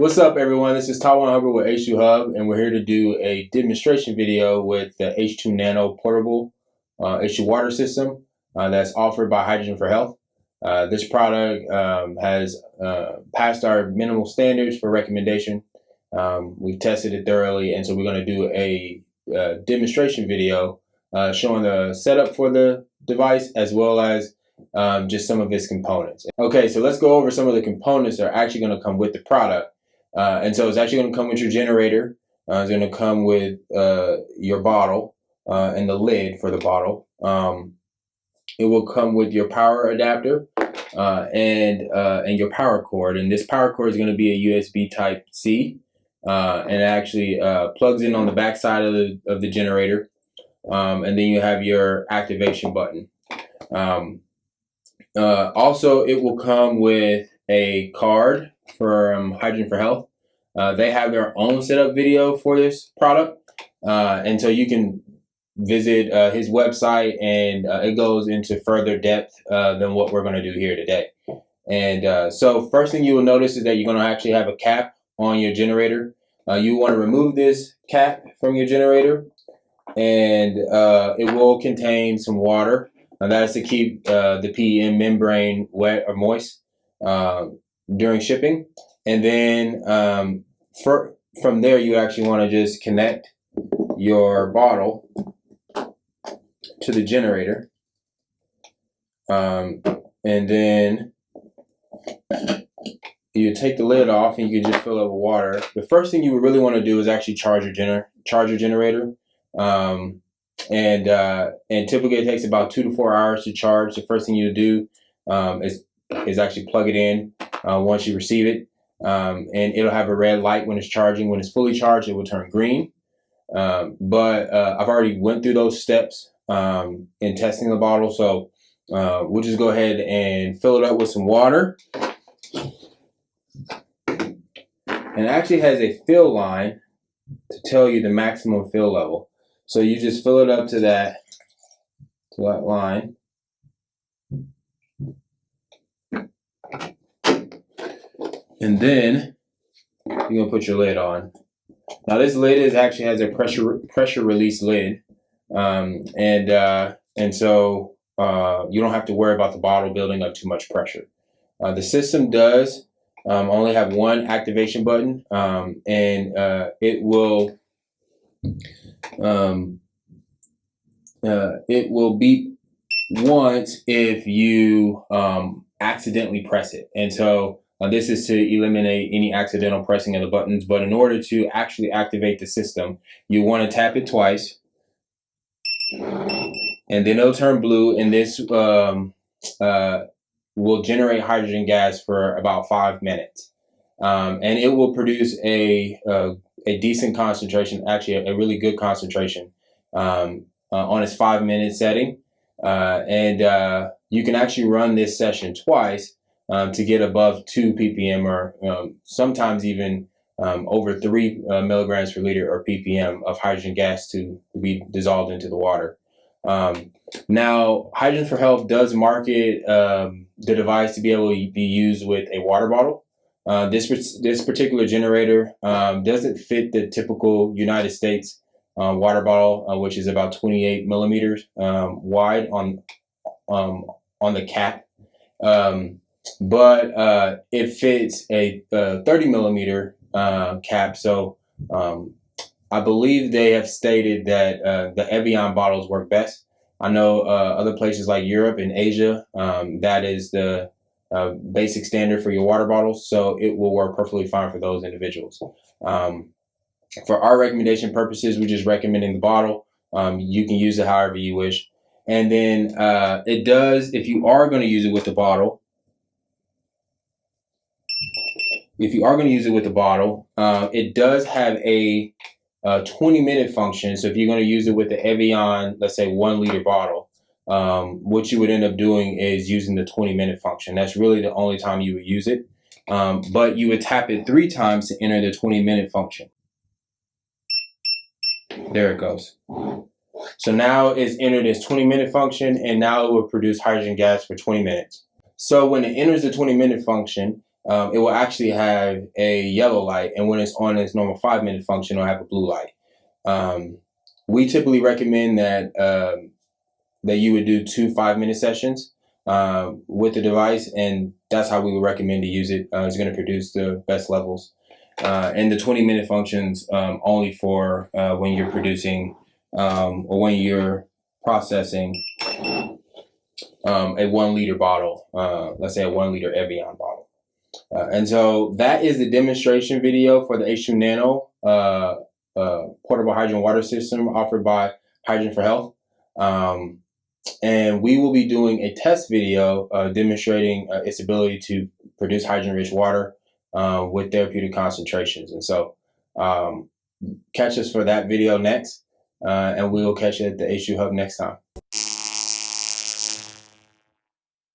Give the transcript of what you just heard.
What's up, everyone? This is H2Hubb with H2Hubb, and we're here to do a demonstration video with the H2 Nano portable H2 water system that's offered by Hydrogen for Health. This product has passed our minimal standards for recommendation. We've tested it thoroughly, and so we're going to do a demonstration video showing the setup for the device as well as just some of its components. Okay, so let's go over some of the components that are actually going to come with the product. And so it's actually going to come with your generator. It's going to come with your bottle and the lid for the bottle. It will come with your power adapter and your power cord. And this power cord is going to be a USB Type C, and it actually plugs in on the back side of the generator. And then you have your activation button. Also, it will come with a card from Hydrogen for Health. They have their own setup video for this product, and so you can visit his website, and it goes into further depth than what we're going to do here today. And so first thing you will notice is that you're going to actually have a cap on your generator. You want to remove this cap from your generator, and it will contain some water. And that is to keep the PEM membrane wet or moist during shipping. And then from there, you actually want to just connect your bottle to the generator. And then you take the lid off and you can just fill it with water. The first thing you would really want to do is actually charge your generator. And typically it takes about 2 to 4 hours to charge. The first thing you do is actually plug it in once you receive it, and it'll have a red light when it's charging. When it's fully charged, it will turn green. But I've already went through those steps in testing the bottle, so we'll just go ahead and fill it up with some water. And it actually has a fill line to tell you the maximum fill level. So you just fill it up to that line. And then you're gonna put your lid on. Now this lid actually has a pressure release lid, and so you don't have to worry about the bottle building up too much pressure. The system does only have one activation button, and it will beep once if you accidentally press it. And so this is to eliminate any accidental pressing of the buttons. But in order to actually activate the system, you want to tap it twice, and then it'll turn blue, and this will generate hydrogen gas for about 5 minutes. And it will produce a decent concentration, actually a really good concentration on its 5-minute setting. And you can actually run this session twice to get above 2 ppm, or sometimes even over 3 milligrams per liter or ppm of hydrogen gas to be dissolved into the water. Now, Hydrogen for Health does market the device to be able to be used with a water bottle. This particular generator doesn't fit the typical United States water bottle, which is about 28 millimeters wide on the cap. But it fits a 30 millimeter cap. So I believe they have stated that the Evian bottles work best. I know other places like Europe and Asia, that is the basic standard for your water bottles. So it will work perfectly fine for those individuals. For our recommendation purposes, we're just recommending the bottle. You can use it however you wish. And then it does, if you are going to use it with the bottle, it does have a 20-minute function. So if you're going to use it with the Evian, let's say 1 liter bottle, what you would end up doing is using the 20-minute function. That's really the only time you would use it. But you would tap it 3 times to enter the 20-minute function. There it goes. So now it's entered its 20-minute function, and now it will produce hydrogen gas for 20 minutes. So when it enters the 20-minute function, it will actually have a yellow light, and when it's on its normal 5-minute function, it'll have a blue light. We typically recommend that that you would do 2 5-minute sessions with the device, and that's how we would recommend to use it. It's going to produce the best levels. And the 20-minute functions only for when you're producing or when you're processing a 1 liter bottle, let's say a 1 liter Evian bottle. And so that is the demonstration video for the H2 Nano portable hydrogen water system offered by Hydrogen for Health. And we will be doing a test video demonstrating its ability to produce hydrogen-rich water with therapeutic concentrations. And so catch us for that video next, and we will catch you at the H2Hubb next time.